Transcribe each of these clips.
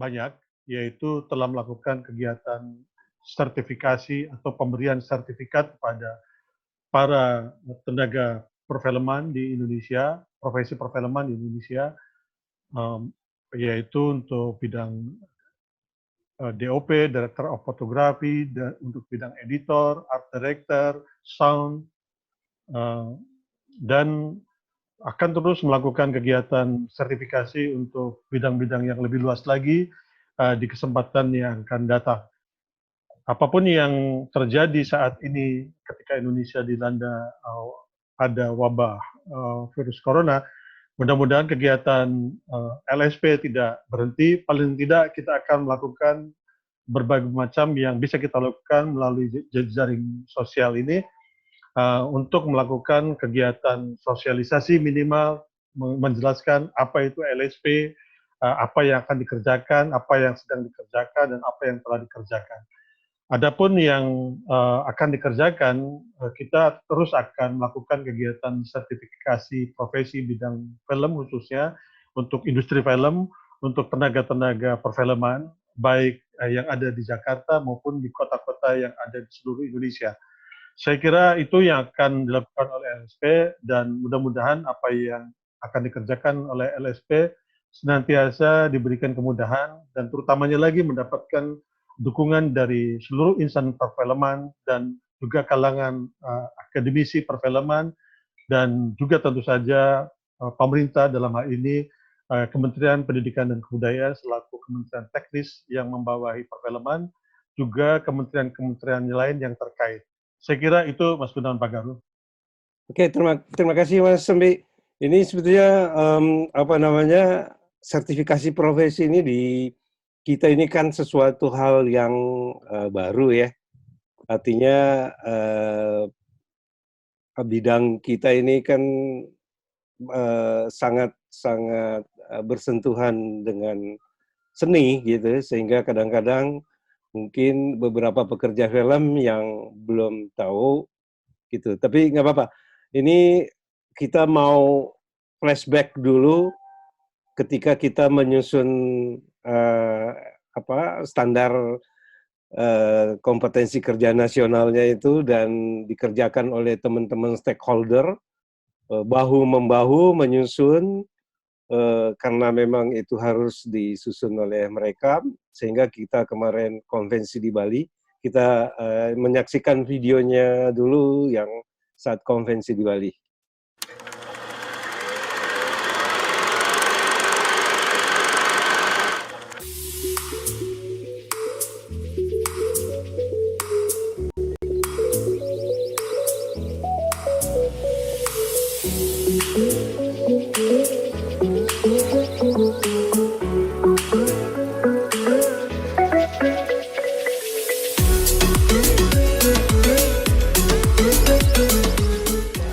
banyak, yaitu telah melakukan kegiatan sertifikasi atau pemberian sertifikat kepada para tenaga perfilman di Indonesia, profesi perfilman di Indonesia, um, yaitu untuk bidang DOP, Director of Photography, untuk bidang editor, art director, sound, uh, dan akan terus melakukan kegiatan sertifikasi untuk bidang-bidang yang lebih luas lagi di kesempatan yang akan datang. Apapun yang terjadi saat ini ketika Indonesia dilanda ada wabah virus corona, mudah-mudahan kegiatan LSP tidak berhenti. Paling tidak kita akan melakukan berbagai macam yang bisa kita lakukan melalui jejaring sosial ini untuk melakukan kegiatan sosialisasi minimal, menjelaskan apa itu LSP, apa yang akan dikerjakan, apa yang sedang dikerjakan, dan apa yang telah dikerjakan. Adapun yang akan dikerjakan, kita terus akan melakukan kegiatan sertifikasi profesi bidang film khususnya untuk industri film, untuk tenaga-tenaga perfilman, baik yang ada di Jakarta maupun di kota-kota yang ada di seluruh Indonesia. Saya kira itu yang akan dilakukan oleh LSP dan mudah-mudahan apa yang akan dikerjakan oleh LSP senantiasa diberikan kemudahan dan terutamanya lagi mendapatkan dukungan dari seluruh insan perfilman dan juga kalangan akademisi perfilman dan juga tentu saja pemerintah dalam hal ini Kementerian Pendidikan dan Kebudayaan selaku kementerian teknis yang membawahi perfilman, juga kementerian-kementerian lain yang terkait. Saya kira itu Mas Gunawan Pagaru. Oke, terima kasih Mas Sembi. Ini sebetulnya sertifikasi profesi ini di kita ini kan sesuatu hal yang baru ya. Artinya bidang kita ini kan sangat bersentuhan dengan seni gitu, sehingga kadang-kadang mungkin beberapa pekerja film yang belum tahu gitu. Tapi nggak apa-apa. Ini kita mau flashback dulu ketika kita menyusun standar kompetensi kerja nasionalnya itu dan dikerjakan oleh teman-teman stakeholder bahu-membahu menyusun karena memang itu harus disusun oleh mereka, sehingga kita kemarin konvensi di Bali, kita menyaksikan videonya dulu yang saat konvensi di Bali.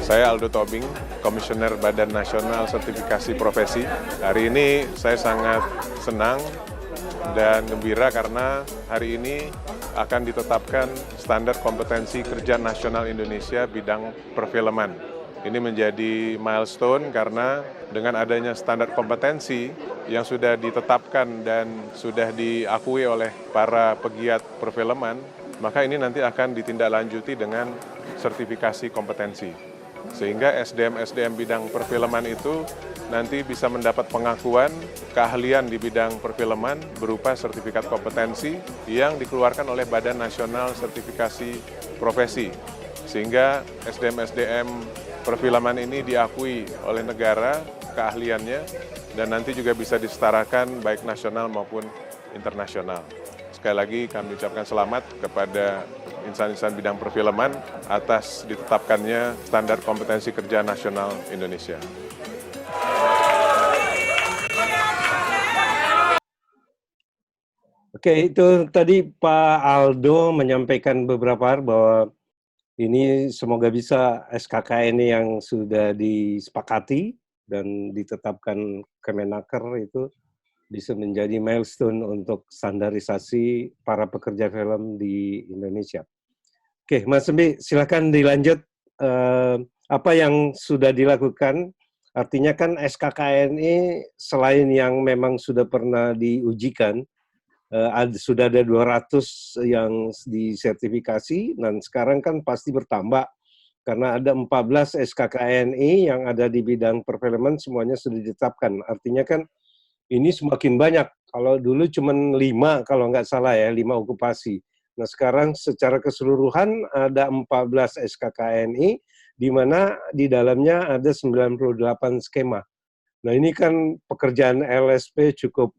Saya Aldo Tobing, Komisioner Badan Nasional Sertifikasi Profesi. Hari ini saya sangat senang dan gembira karena hari ini akan ditetapkan standar kompetensi kerja nasional Indonesia bidang perfilman. Ini menjadi milestone karena dengan adanya standar kompetensi yang sudah ditetapkan dan sudah diakui oleh para pegiat perfilman, maka ini nanti akan ditindaklanjuti dengan sertifikasi kompetensi. Sehingga SDM-SDM bidang perfilman itu nanti bisa mendapat pengakuan keahlian di bidang perfilman berupa sertifikat kompetensi yang dikeluarkan oleh Badan Nasional Sertifikasi Profesi. Sehingga SDM-SDM perfilman ini diakui oleh negara keahliannya dan nanti juga bisa disetarakan baik nasional maupun internasional. Sekali lagi kami ucapkan selamat kepada insan-insan bidang perfilman atas ditetapkannya standar kompetensi kerja nasional Indonesia. Oke, itu tadi Pak Aldo menyampaikan beberapa hal bahwa ini semoga bisa SKKN yang sudah disepakati dan ditetapkan Kemenaker itu bisa menjadi milestone untuk standarisasi para pekerja film di Indonesia. Oke, Mas Sembi, silakan dilanjut apa yang sudah dilakukan. Artinya kan SKKN ini selain yang memang sudah pernah diujikan, sudah ada 200 yang disertifikasi, dan sekarang kan pasti bertambah karena ada 14 SKKNI yang ada di bidang perfilman semuanya sudah ditetapkan. Artinya kan ini semakin banyak. Kalau dulu cuma 5 kalau nggak salah ya, 5 okupasi. Nah sekarang secara keseluruhan ada 14 SKKNI di mana di dalamnya ada 98 skema. Nah ini kan pekerjaan LSP cukup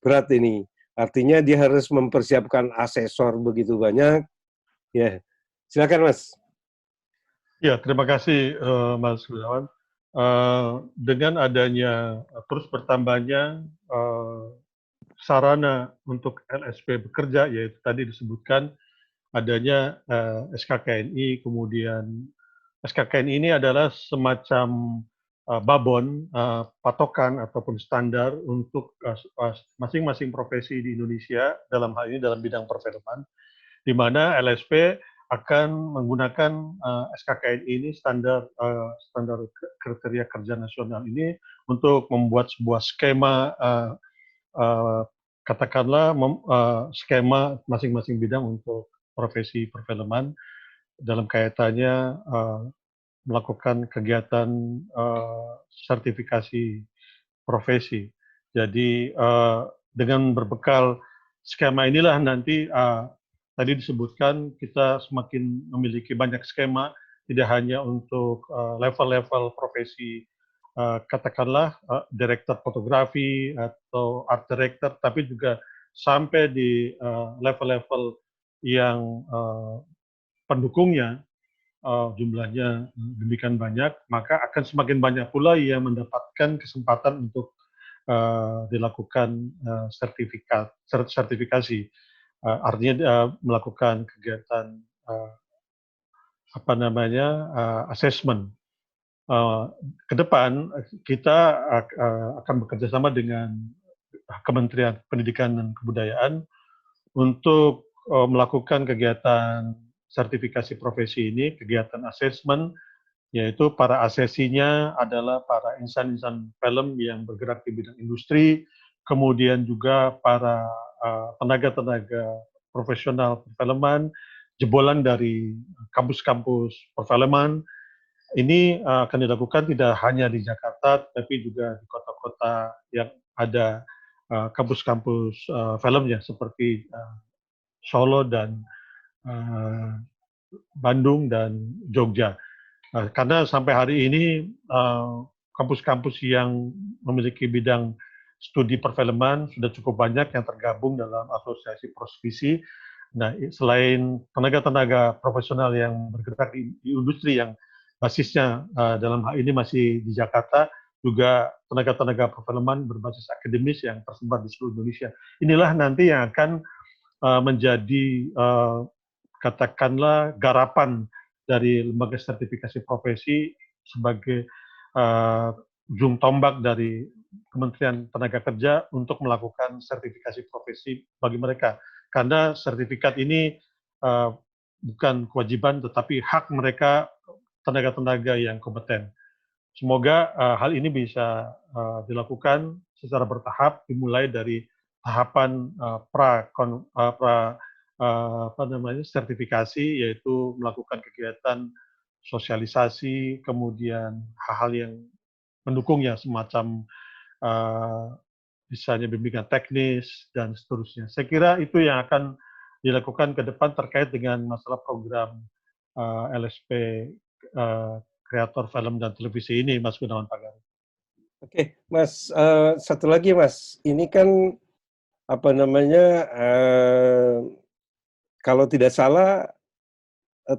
berat ini. Artinya dia harus mempersiapkan asesor begitu banyak. Ya, silakan Mas. Ya, terima kasih Mas Gunawan. Dengan adanya terus bertambahnya sarana untuk LSP bekerja, yaitu tadi disebutkan adanya SKKNI, kemudian SKKNI ini adalah semacam babon, patokan ataupun standar untuk masing-masing profesi di Indonesia, dalam hal ini dalam bidang perfilman, di mana LSP akan menggunakan SKKNI ini, standar kriteria kerja nasional ini, untuk membuat sebuah skema, katakanlah skema masing-masing bidang untuk profesi perfilman dalam kaitannya melakukan kegiatan sertifikasi profesi. Jadi dengan berbekal skema inilah nanti tadi disebutkan kita semakin memiliki banyak skema, tidak hanya untuk level-level profesi, katakanlah direktur fotografi atau art director, tapi juga sampai di level-level yang pendukungnya, jumlahnya demikian banyak, maka akan semakin banyak pula yang mendapatkan kesempatan untuk dilakukan sertifikasi, artinya melakukan kegiatan assessment. Ke depan kita akan bekerja sama dengan Kementerian Pendidikan dan Kebudayaan untuk melakukan kegiatan sertifikasi profesi ini, kegiatan assessment, yaitu para asesinya adalah para insan-insan film yang bergerak di bidang industri, kemudian juga para tenaga-tenaga profesional perfilman, jebolan dari kampus-kampus perfilman. Ini akan dilakukan tidak hanya di Jakarta, tapi juga di kota-kota yang ada kampus-kampus filmnya, seperti Solo dan Bandung dan Jogja. Karena sampai hari ini kampus-kampus yang memiliki bidang studi perfilman sudah cukup banyak yang tergabung dalam asosiasi prosvisi. Nah, selain tenaga-tenaga profesional yang bergerak di industri yang basisnya dalam hal ini masih di Jakarta, juga tenaga-tenaga perfilman berbasis akademis yang tersebar di seluruh Indonesia. Inilah nanti yang akan menjadi katakanlah garapan dari lembaga sertifikasi profesi sebagai ujung tombak dari Kementerian Tenaga Kerja untuk melakukan sertifikasi profesi bagi mereka. Karena sertifikat ini bukan kewajiban, tetapi hak mereka, tenaga-tenaga yang kompeten. Semoga hal ini bisa dilakukan secara bertahap, dimulai dari tahapan sertifikasi, yaitu melakukan kegiatan sosialisasi, kemudian hal-hal yang mendukungnya, semacam misalnya bimbingan teknis, dan seterusnya. Saya kira itu yang akan dilakukan ke depan terkait dengan masalah program LSP kreator film dan televisi ini, Mas Gunawan Pagari. Oke, Mas, satu lagi Mas, ini kan kalau tidak salah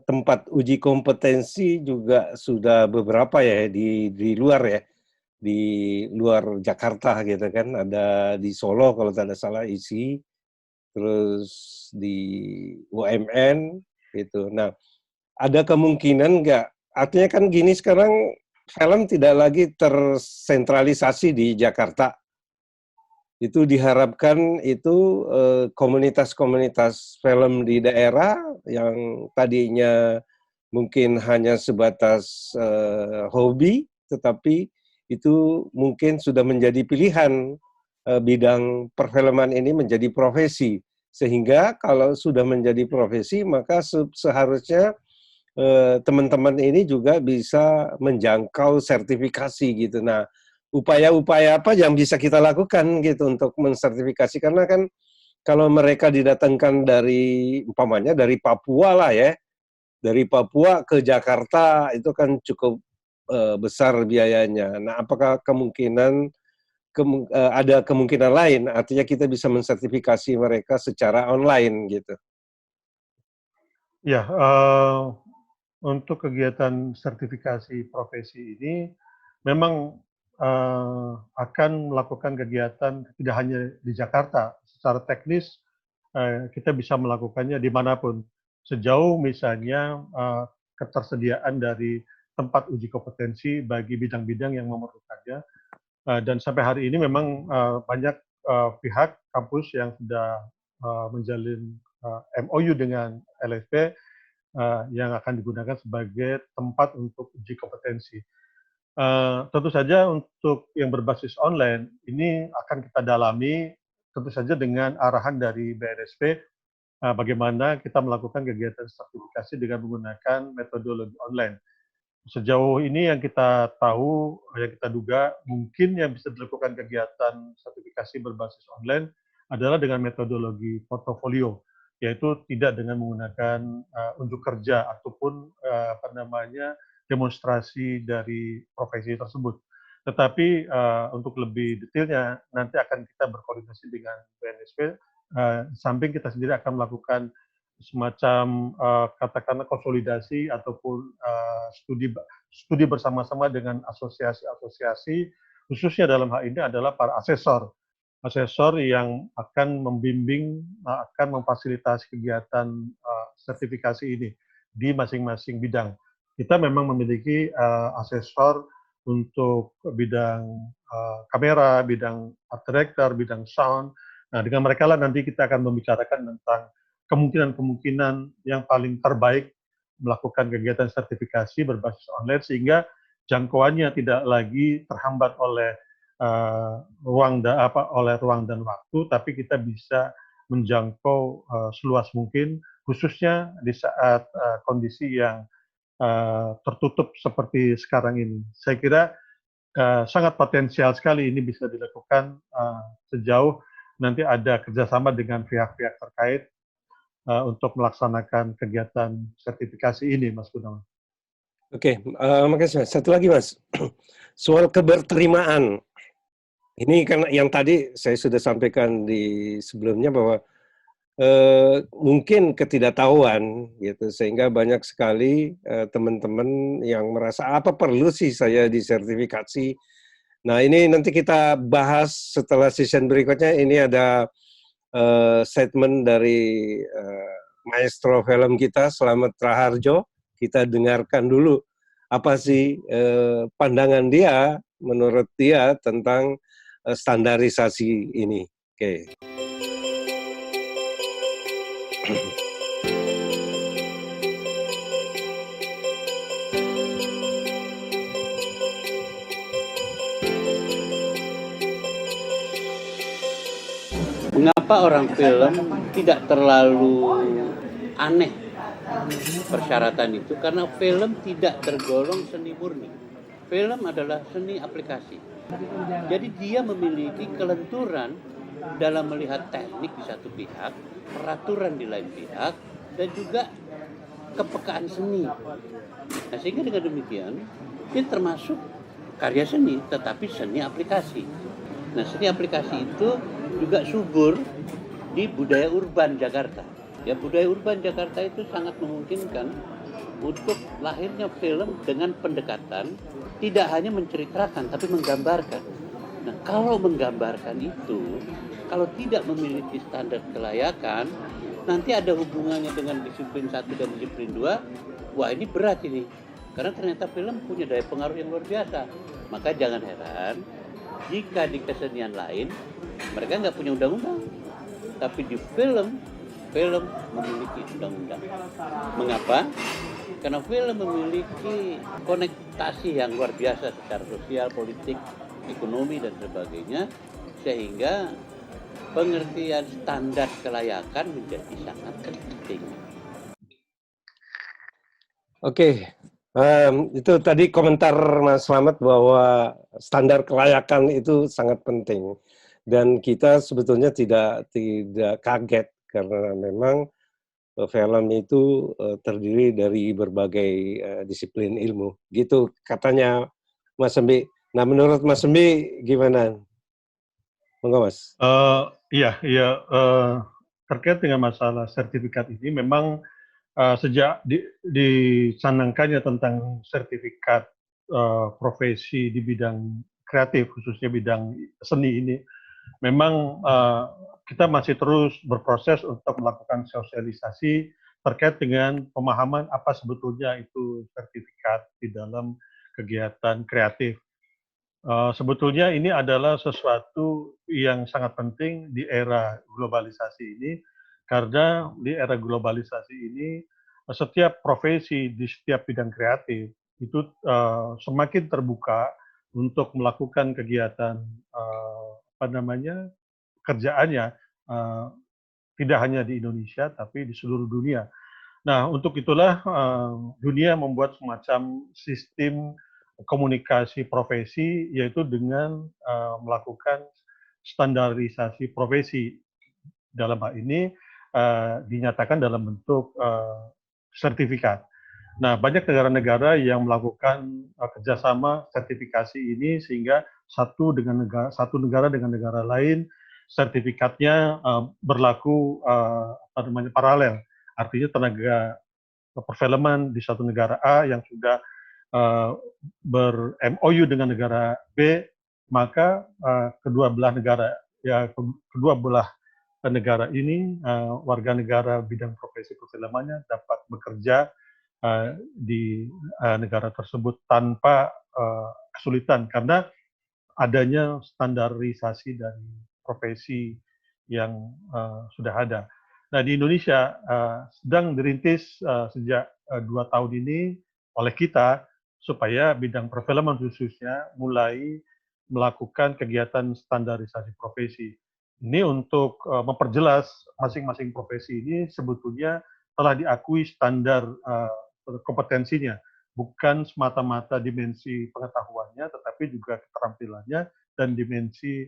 tempat uji kompetensi juga sudah beberapa ya di luar ya, di luar Jakarta gitu kan, ada di Solo kalau tidak salah ISI, terus di UMN gitu. Nah, ada kemungkinan nggak? Artinya kan gini, sekarang film tidak lagi tersentralisasi di Jakarta. Itu diharapkan itu komunitas-komunitas film di daerah yang tadinya mungkin hanya sebatas hobi, tetapi itu mungkin sudah menjadi pilihan bidang perfilman ini menjadi profesi. Sehingga kalau sudah menjadi profesi, maka seharusnya teman-teman ini juga bisa menjangkau sertifikasi gitu. Nah, upaya-upaya apa yang bisa kita lakukan gitu untuk mensertifikasi? Karena kan kalau mereka didatangkan dari umpamanya dari Papua lah ya, dari Papua ke Jakarta itu kan cukup besar biayanya. Nah, apakah ada kemungkinan lain, artinya kita bisa mensertifikasi mereka secara online gitu? Ya, untuk kegiatan sertifikasi profesi ini memang akan melakukan kegiatan tidak hanya di Jakarta. Secara teknis kita bisa melakukannya dimanapun, sejauh misalnya ketersediaan dari tempat uji kompetensi bagi bidang-bidang yang memerlukannya. Dan sampai hari ini memang banyak pihak kampus yang sudah menjalin MOU dengan LSP yang akan digunakan sebagai tempat untuk uji kompetensi. Tentu saja untuk yang berbasis online ini akan kita dalami tentu saja dengan arahan dari BNSP bagaimana kita melakukan kegiatan sertifikasi dengan menggunakan metodologi online. Sejauh ini yang kita tahu, yang kita duga mungkin yang bisa dilakukan kegiatan sertifikasi berbasis online adalah dengan metodologi portofolio, yaitu tidak dengan menggunakan unjuk kerja ataupun demonstrasi dari profesi tersebut. Tetapi untuk lebih detailnya nanti akan kita berkoordinasi dengan BNSP. Samping kita sendiri akan melakukan semacam katakanlah konsolidasi ataupun studi bersama-sama dengan asosiasi-asosiasi, khususnya dalam hal ini adalah para asesor yang akan membimbing, akan memfasilitasi kegiatan sertifikasi ini di masing-masing bidang. Kita memang memiliki asesor untuk bidang kamera, bidang art director, bidang sound. Nah, dengan mereka lah nanti kita akan membicarakan tentang kemungkinan-kemungkinan yang paling terbaik melakukan kegiatan sertifikasi berbasis online sehingga jangkauannya tidak lagi terhambat oleh ruang dan waktu, tapi kita bisa menjangkau seluas mungkin, khususnya di saat kondisi yang tertutup seperti sekarang ini. Saya kira sangat potensial sekali ini bisa dilakukan sejauh nanti ada kerjasama dengan pihak-pihak terkait untuk melaksanakan kegiatan sertifikasi ini, Mas Gunawan. Oke, makasih Mas. Satu lagi Mas, soal keberterimaan. Ini kan yang tadi saya sudah sampaikan di sebelumnya bahwa mungkin ketidaktahuan gitu, sehingga banyak sekali teman-teman yang merasa apa perlu sih saya disertifikasi. Nah ini nanti kita bahas setelah season berikutnya. Ini ada statement dari maestro film kita, Slamet Raharjo. Kita dengarkan dulu apa sih pandangan dia, menurut dia tentang standarisasi ini. Oke. Mengapa orang film tidak terlalu aneh persyaratan itu? Karena film tidak tergolong seni murni. Film adalah seni aplikasi. Jadi dia memiliki kelenturan dalam melihat teknik di satu pihak, peraturan di lain pihak, dan juga kepekaan seni. Nah, sehingga dengan demikian, dia termasuk karya seni, tetapi seni aplikasi. Nah, seni aplikasi itu juga subur di budaya urban Jakarta. Ya, budaya urban Jakarta itu sangat memungkinkan untuk lahirnya film dengan pendekatan tidak hanya menceritakan tapi menggambarkan. Nah, kalau menggambarkan itu, kalau tidak memiliki standar kelayakan, nanti ada hubungannya dengan disiplin 1 dan disiplin 2. Wah, ini berat ini. Karena ternyata film punya daya pengaruh yang luar biasa. Maka jangan heran jika di kesenian lain mereka nggak punya undang-undang, tapi di film memiliki undang-undang. Mengapa? Karena film memiliki konektasi yang luar biasa secara sosial, politik, ekonomi dan sebagainya, sehingga pengertian standar kelayakan menjadi sangat penting. Oke, itu tadi komentar Mas Slamet bahwa standar kelayakan itu sangat penting, dan kita sebetulnya tidak kaget karena memang film itu terdiri dari berbagai disiplin ilmu, gitu katanya Mas Sembi. Nah, menurut Mas Sembi gimana? Monggo Mas. Iya, terkait dengan masalah sertifikat ini memang sejak dicanangkannya tentang sertifikat profesi di bidang kreatif, khususnya bidang seni ini, memang kita masih terus berproses untuk melakukan sosialisasi terkait dengan pemahaman apa sebetulnya itu sertifikat di dalam kegiatan kreatif. Sebetulnya ini adalah sesuatu yang sangat penting di era globalisasi ini, karena di era globalisasi ini setiap profesi di setiap bidang kreatif itu semakin terbuka untuk melakukan kegiatan kerjaannya, tidak hanya di Indonesia tapi di seluruh dunia. Nah, untuk itulah dunia membuat semacam sistem komunikasi profesi, yaitu dengan melakukan standarisasi profesi. Dalam hal ini dinyatakan dalam bentuk sertifikat. Nah, banyak negara-negara yang melakukan kerjasama sertifikasi ini sehingga satu negara dengan negara lain sertifikatnya berlaku paralel. Artinya tenaga perfilman di satu negara A yang sudah ber-MOU dengan negara B, maka kedua belah negara ini warga negara bidang profesi perfilmannya dapat bekerja di negara tersebut tanpa kesulitan karena adanya standarisasi dari profesi yang sudah ada. Nah, di Indonesia sedang dirintis sejak 2 tahun ini oleh kita supaya bidang perfilman khususnya mulai melakukan kegiatan standarisasi profesi. Ini untuk memperjelas masing-masing profesi ini sebetulnya telah diakui standar kompetensinya, bukan semata-mata dimensi pengetahuannya, tetapi juga keterampilannya dan dimensi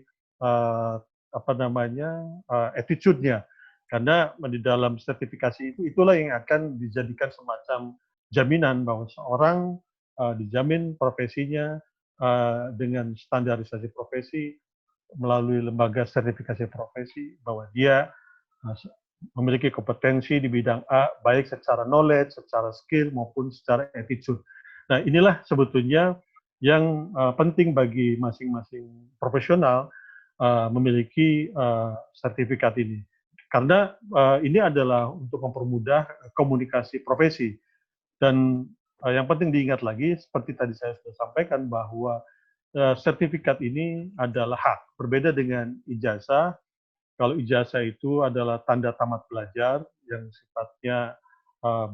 attitude-nya. Karena di dalam sertifikasi itu, itulah yang akan dijadikan semacam jaminan bahwa seorang dijamin profesinya dengan standarisasi profesi melalui lembaga sertifikasi profesi, bahwa dia memiliki kompetensi di bidang A, baik secara knowledge, secara skill, maupun secara attitude. Nah, inilah sebetulnya yang penting bagi masing-masing profesional memiliki sertifikat ini. Karena ini adalah untuk mempermudah komunikasi profesi. Dan yang penting diingat lagi, seperti tadi saya sudah sampaikan, bahwa sertifikat ini adalah hak. Berbeda dengan ijazah. Kalau ijazah itu adalah tanda tamat belajar yang sifatnya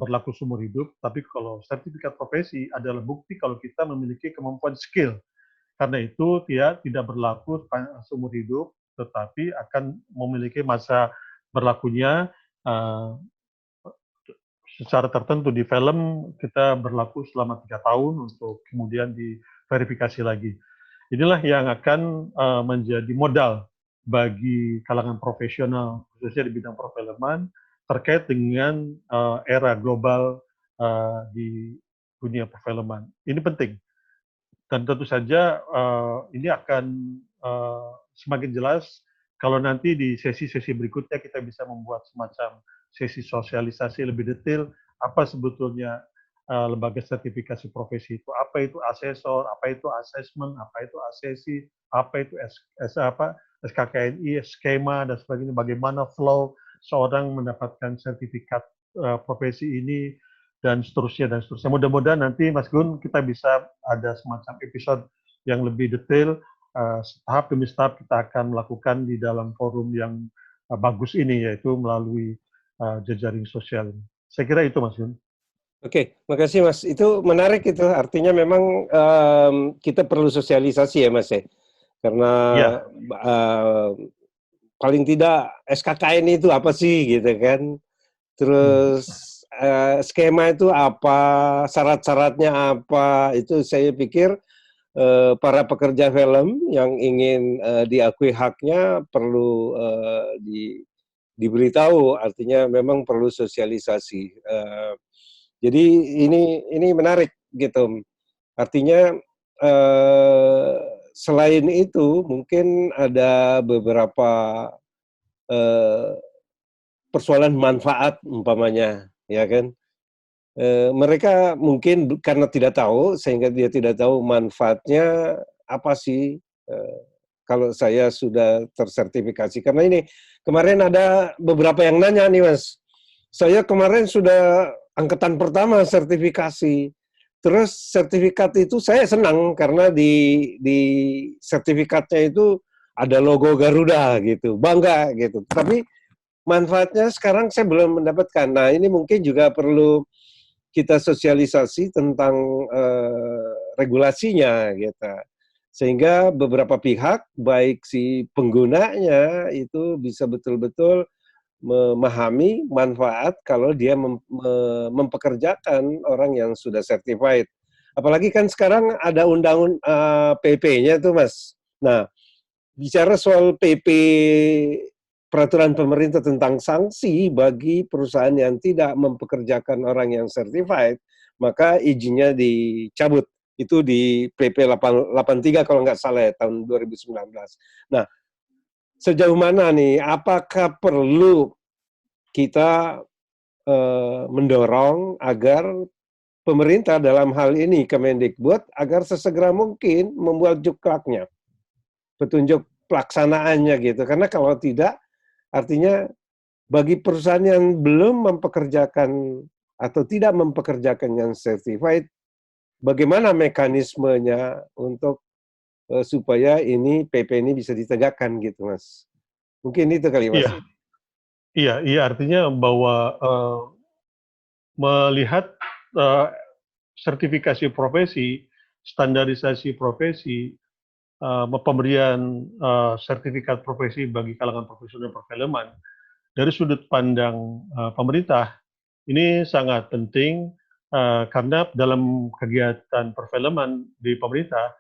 berlaku seumur hidup, tapi kalau sertifikat profesi adalah bukti kalau kita memiliki kemampuan skill. Karena itu dia tidak berlaku seumur hidup, tetapi akan memiliki masa berlakunya secara tertentu. Di film kita berlaku selama 3 tahun untuk kemudian diverifikasi lagi. Inilah yang akan menjadi modal bagi kalangan profesional, khususnya di bidang perfilman, terkait dengan era global di dunia perfilman. Ini penting. Dan tentu saja ini akan semakin jelas kalau nanti di sesi-sesi berikutnya kita bisa membuat semacam sesi sosialisasi lebih detail apa sebetulnya lembaga sertifikasi profesi itu, apa itu asesor, apa itu assessment, apa itu asesi, apa itu SKKNI, skema, dan sebagainya, bagaimana flow seorang mendapatkan sertifikat profesi ini, dan seterusnya, dan seterusnya. Mudah-mudahan nanti, Mas Gun, kita bisa ada semacam episode yang lebih detail, tahap demi tahap kita akan melakukan di dalam forum yang bagus ini, yaitu melalui jejaring sosial. Saya kira itu, Mas Gun. Oke, makasih Mas. Itu menarik itu, artinya memang kita perlu sosialisasi ya Mas ya. Karena Ya, uh, paling tidak SKKN itu apa sih gitu kan. Terus skema itu apa, syarat-syaratnya apa, itu saya pikir para pekerja film yang ingin diakui haknya perlu diberitahu, artinya memang perlu sosialisasi. Jadi ini menarik gitu. Artinya selain itu mungkin ada beberapa persoalan manfaat umpamanya, ya kan? Mereka mungkin karena tidak tahu sehingga dia tidak tahu manfaatnya apa sih kalau saya sudah tersertifikasi. Karena ini kemarin ada beberapa yang nanya nih Mas, saya kemarin sudah angkatan pertama sertifikasi. Terus sertifikat itu saya senang karena di sertifikatnya itu ada logo Garuda gitu, bangga gitu. Tapi manfaatnya sekarang saya belum mendapatkan. Nah ini mungkin juga perlu kita sosialisasi tentang regulasinya gitu. Sehingga beberapa pihak, baik si penggunanya itu bisa betul-betul memahami manfaat kalau dia mempekerjakan orang yang sudah certified. Apalagi kan sekarang ada undang PP-nya tuh Mas. Nah, bicara soal PP peraturan pemerintah tentang sanksi bagi perusahaan yang tidak mempekerjakan orang yang certified, maka izinnya dicabut. Itu di PP 883 kalau nggak salah ya, tahun 2019. Nah, sejauh mana nih, apakah perlu kita mendorong agar pemerintah dalam hal ini Kemendikbud agar sesegera mungkin membuat juklaknya, petunjuk pelaksanaannya gitu. Karena kalau tidak, artinya bagi perusahaan yang belum mempekerjakan atau tidak mempekerjakan yang certified, bagaimana mekanismenya untuk supaya ini PP ini bisa ditegakkan gitu, Mas. Mungkin itu kali, Mas. iya, iya, artinya bahwa melihat sertifikasi profesi, standarisasi profesi, pemberian sertifikat profesi bagi kalangan profesional perfilman dari sudut pandang pemerintah ini sangat penting karena dalam kegiatan perfilman di pemerintah,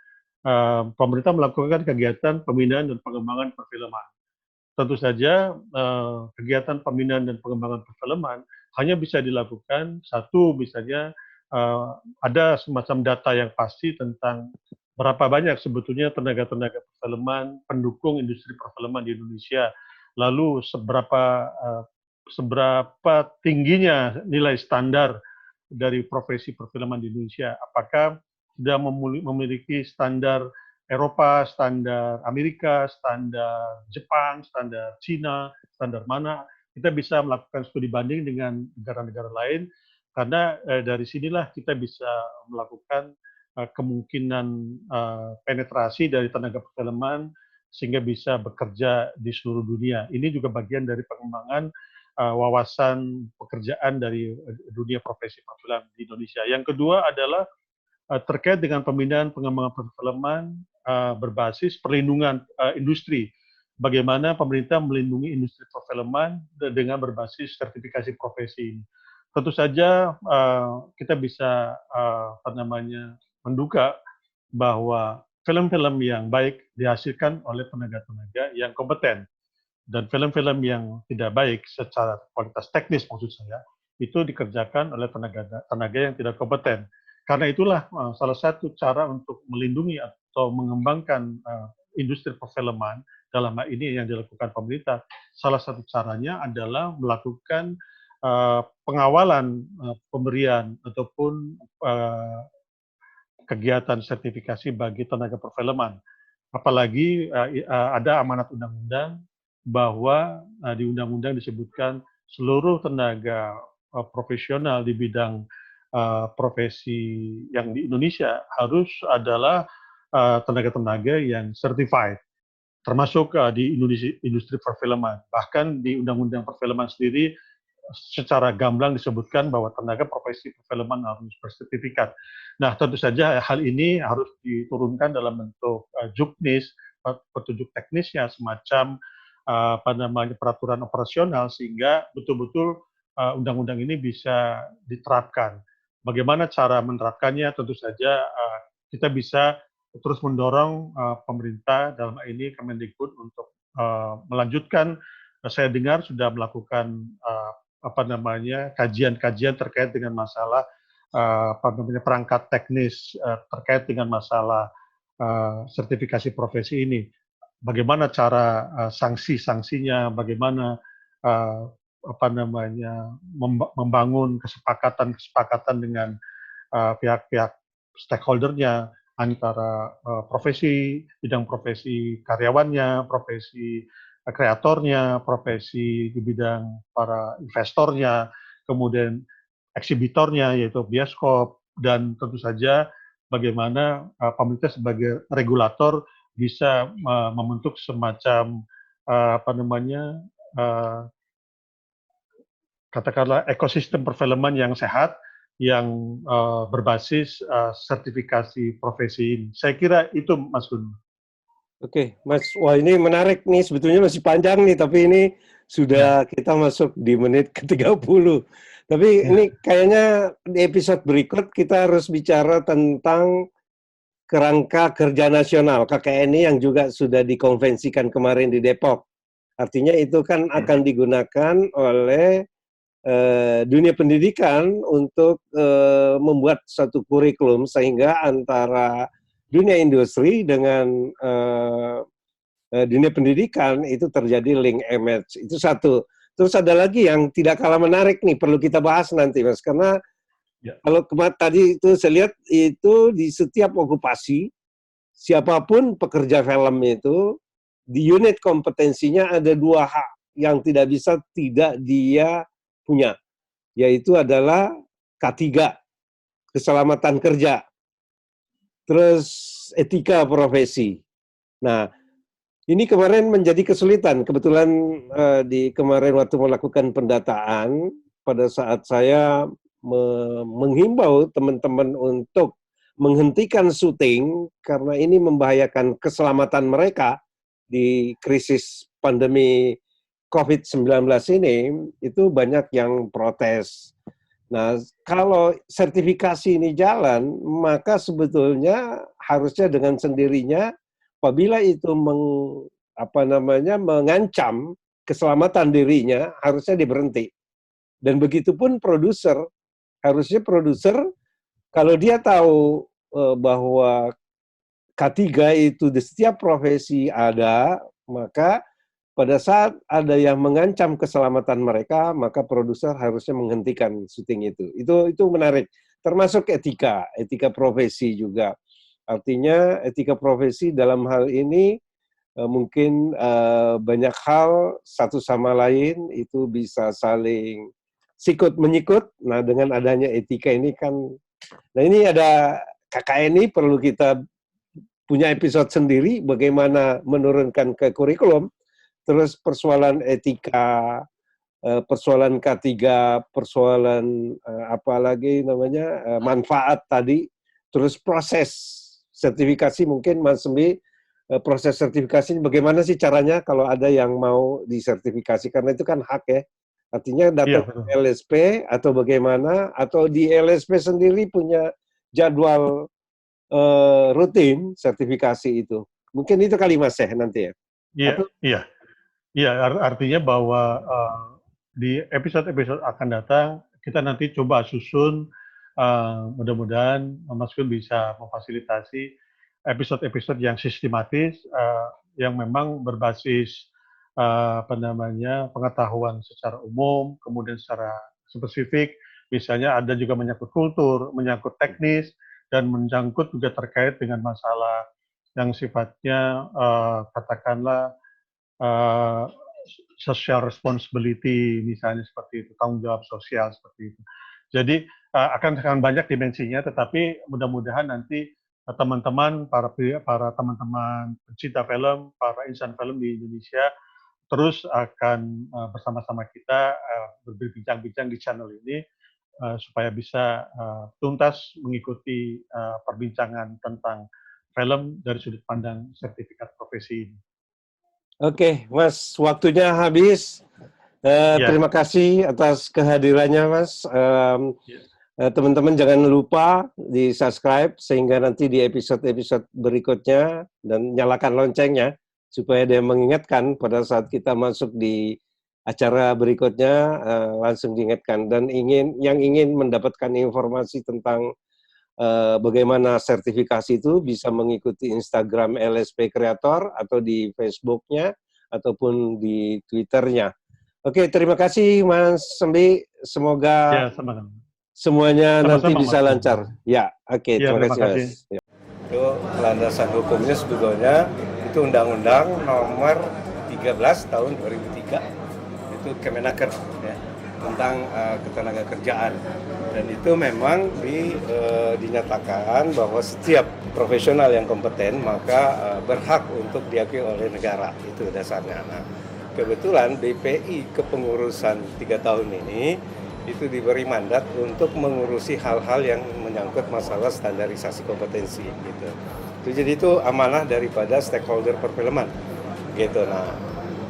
pemerintah melakukan kegiatan pembinaan dan pengembangan perfilman. Tentu saja kegiatan pembinaan dan pengembangan perfilman hanya bisa dilakukan satu misalnya ada semacam data yang pasti tentang berapa banyak sebetulnya tenaga-tenaga perfilman pendukung industri perfilman di Indonesia, lalu seberapa tingginya nilai standar dari profesi perfilman di Indonesia, apakah sudah memiliki standar Eropa, standar Amerika, standar Jepang, standar Cina, standar mana, kita bisa melakukan studi banding dengan negara-negara lain, karena dari sinilah kita bisa melakukan kemungkinan penetrasi dari tenaga perfilman sehingga bisa bekerja di seluruh dunia. Ini juga bagian dari pengembangan wawasan pekerjaan dari dunia profesi perfilman di Indonesia. Yang kedua adalah terkait dengan pembinaan pengembangan perfilman berbasis perlindungan industri. Bagaimana pemerintah melindungi industri perfilman dengan berbasis sertifikasi profesi ini. Tentu saja kita bisa menduga bahwa film-film yang baik dihasilkan oleh tenaga-tenaga yang kompeten, dan film-film yang tidak baik secara kualitas teknis maksud saya itu dikerjakan oleh tenaga yang tidak kompeten. Karena itulah salah satu cara untuk melindungi atau mengembangkan industri perfilman dalam hal ini yang dilakukan pemerintah, salah satu caranya adalah melakukan pengawalan pemberian ataupun kegiatan sertifikasi bagi tenaga perfilman. Apalagi ada amanat undang-undang bahwa di undang-undang disebutkan seluruh tenaga profesional di bidang profesi yang di Indonesia harus adalah tenaga-tenaga yang certified, termasuk di industri perfilman. Bahkan di undang-undang perfilman sendiri secara gamblang disebutkan bahwa tenaga profesi perfilman harus bersertifikat. Nah, tentu saja hal ini harus diturunkan dalam bentuk juknis petunjuk teknisnya, semacam apa namanya peraturan operasional, sehingga betul-betul undang-undang ini bisa diterapkan. Bagaimana cara menerapkannya? Tentu saja kita bisa terus mendorong pemerintah, dalam hal ini Kemendikbud, untuk melanjutkan. Saya dengar sudah melakukan apa namanya kajian-kajian terkait dengan masalah apa namanya perangkat teknis terkait dengan masalah sertifikasi profesi ini. Bagaimana cara sanksi-sanksinya, bagaimana apa namanya membangun kesepakatan dengan pihak-pihak stakeholder-nya, antara bidang profesi karyawannya, profesi kreatornya, profesi di bidang para investornya, kemudian eksibitornya yaitu bioskop, dan tentu saja bagaimana pemerintah sebagai regulator bisa membentuk semacam apa namanya katakanlah ekosistem perfilman yang sehat, yang berbasis sertifikasi profesi ini. Saya kira itu, Mas Gun. Oke, Mas. Wah, ini menarik nih. Sebetulnya masih panjang nih, tapi ini sudah kita masuk di menit ke-30. Tapi ini kayaknya di episode berikut kita harus bicara tentang Kerangka Kerja Nasional, KKNI, yang juga sudah dikonvensikan kemarin di Depok. Artinya itu kan akan digunakan oleh dunia pendidikan untuk membuat satu kurikulum sehingga antara dunia industri dengan dunia pendidikan itu terjadi link image. Itu satu. Terus ada lagi yang tidak kalah menarik nih, perlu kita bahas nanti, Mas, karena kalau tadi itu saya lihat itu di setiap okupasi, siapapun pekerja film itu, di unit kompetensinya ada 2 hak yang tidak bisa tidak dia punya, yaitu adalah K3, keselamatan kerja, terus etika profesi. Nah, ini kemarin menjadi kesulitan. Kebetulan kemarin waktu melakukan pendataan, pada saat saya menghimbau teman-teman untuk menghentikan syuting karena ini membahayakan keselamatan mereka di krisis pandemi COVID-19 ini, itu banyak yang protes. Nah, kalau sertifikasi ini jalan, maka sebetulnya harusnya dengan sendirinya apabila itu mengancam keselamatan dirinya, harusnya diberhenti. Dan begitupun produser, harusnya produser kalau dia tahu bahwa K3 itu di setiap profesi ada, maka pada saat ada yang mengancam keselamatan mereka, maka produser harusnya menghentikan syuting itu. Itu menarik. Termasuk etika profesi juga. Artinya etika profesi dalam hal ini mungkin banyak hal satu sama lain itu bisa saling sikut menyikut. Nah, dengan adanya etika ini kan, nah ini ada KKN ini perlu kita punya episode sendiri bagaimana menurunkan ke kurikulum. Terus persoalan etika, persoalan K3, persoalan apa lagi namanya manfaat tadi, terus proses sertifikasi. Mungkin Mas Sembi, proses sertifikasi bagaimana sih caranya kalau ada yang mau disertifikasi, karena itu kan hak ya. Artinya datang ke LSP atau bagaimana, atau di LSP sendiri punya jadwal rutin sertifikasi itu. Mungkin itu kali Mas ya nanti ya. Iya, artinya bahwa di episode-episode akan datang kita nanti coba susun, mudah-mudahan Mas Gun bisa memfasilitasi episode-episode yang sistematis, yang memang berbasis apa namanya pengetahuan secara umum, kemudian secara spesifik, misalnya ada juga menyangkut kultur, menyangkut teknis, dan menyangkut juga terkait dengan masalah yang sifatnya katakanlah social responsibility, misalnya seperti itu, tanggung jawab sosial seperti itu. Jadi akan banyak dimensinya, tetapi mudah-mudahan nanti teman-teman, para teman-teman pencinta film, para insan film di Indonesia terus akan bersama-sama kita berbincang-bincang di channel ini supaya bisa tuntas mengikuti perbincangan tentang film dari sudut pandang sertifikat profesi ini. Oke, Mas, waktunya habis. Terima kasih atas kehadirannya, Mas. Teman-teman jangan lupa di subscribe sehingga nanti di episode-episode berikutnya dan nyalakan loncengnya supaya dia mengingatkan pada saat kita masuk di acara berikutnya langsung diingatkan. Dan yang ingin mendapatkan informasi tentang bagaimana sertifikasi itu bisa mengikuti Instagram LSP Creator atau di Facebooknya ataupun di Twitternya. Oke, terima kasih Mas Sembi. Semoga semuanya nanti bisa lancar. Ya, oke, terima kasih Mas. Ya. Itu landasan hukumnya sebetulnya itu Undang-Undang Nomor 13 Tahun 2003 itu Kemenaker ya, tentang ketenagakerjaan. Dan itu memang dinyatakan bahwa setiap profesional yang kompeten maka berhak untuk diakui oleh negara, itu dasarnya. Nah, kebetulan BPI kepengurusan 3 tahun ini itu diberi mandat untuk mengurusi hal-hal yang menyangkut masalah standarisasi kompetensi gitu. Jadi itu amanah daripada stakeholder perfilman gitu. Nah,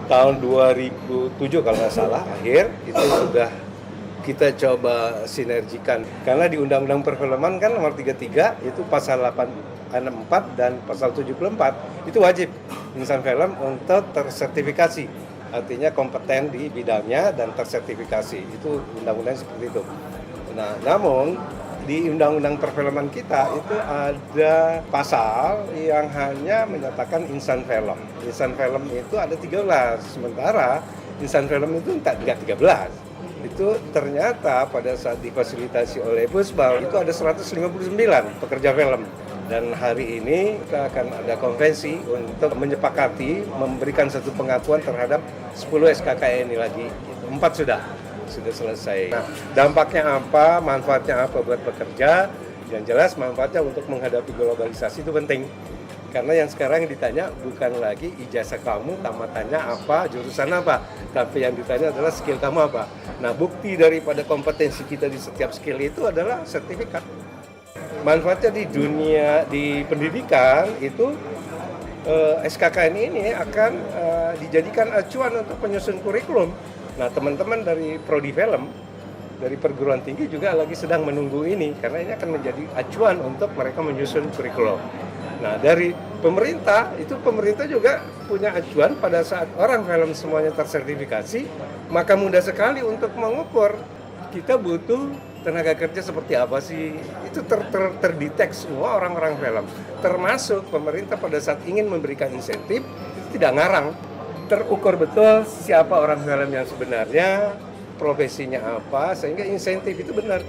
tahun 2007 kalau nggak salah akhir itu sudah kita coba sinergikan karena di Undang-Undang Perfilman kan nomor 33 itu pasal 864 dan pasal 74 itu wajib insan film untuk tersertifikasi, artinya kompeten di bidangnya dan tersertifikasi, itu undang-undang seperti itu. Nah, namun di Undang-Undang Perfilman kita itu ada pasal yang hanya menyatakan insan film. Insan film itu ada 13, sementara insan film itu tidak 13. Itu ternyata pada saat difasilitasi oleh Pusbal itu ada 159 pekerja film. Dan hari ini kita akan ada konvensi untuk menyepakati memberikan satu pengakuan terhadap 10 SKKN ini lagi. 4 sudah selesai. Nah, dampaknya apa, manfaatnya apa buat pekerja? Yang jelas manfaatnya untuk menghadapi globalisasi itu penting. Karena yang sekarang ditanya bukan lagi ijazah kamu, tamatannya apa, jurusan apa, tapi yang ditanya adalah skill kamu apa. Nah, bukti daripada kompetensi kita di setiap skill itu adalah sertifikat. Manfaatnya di dunia, di pendidikan itu SKKN ini akan dijadikan acuan untuk penyusun kurikulum. Nah, teman-teman dari Prodi Film, dari perguruan tinggi juga lagi sedang menunggu ini, karena ini akan menjadi acuan untuk mereka menyusun kurikulum. Nah, dari pemerintah, itu pemerintah juga punya acuan pada saat orang film semuanya tersertifikasi, maka mudah sekali untuk mengukur kita butuh tenaga kerja seperti apa sih. Itu terdetek semua orang-orang film. Termasuk pemerintah pada saat ingin memberikan insentif, itu tidak ngarang. Terukur betul siapa orang film yang sebenarnya, profesinya apa, sehingga insentif itu benar.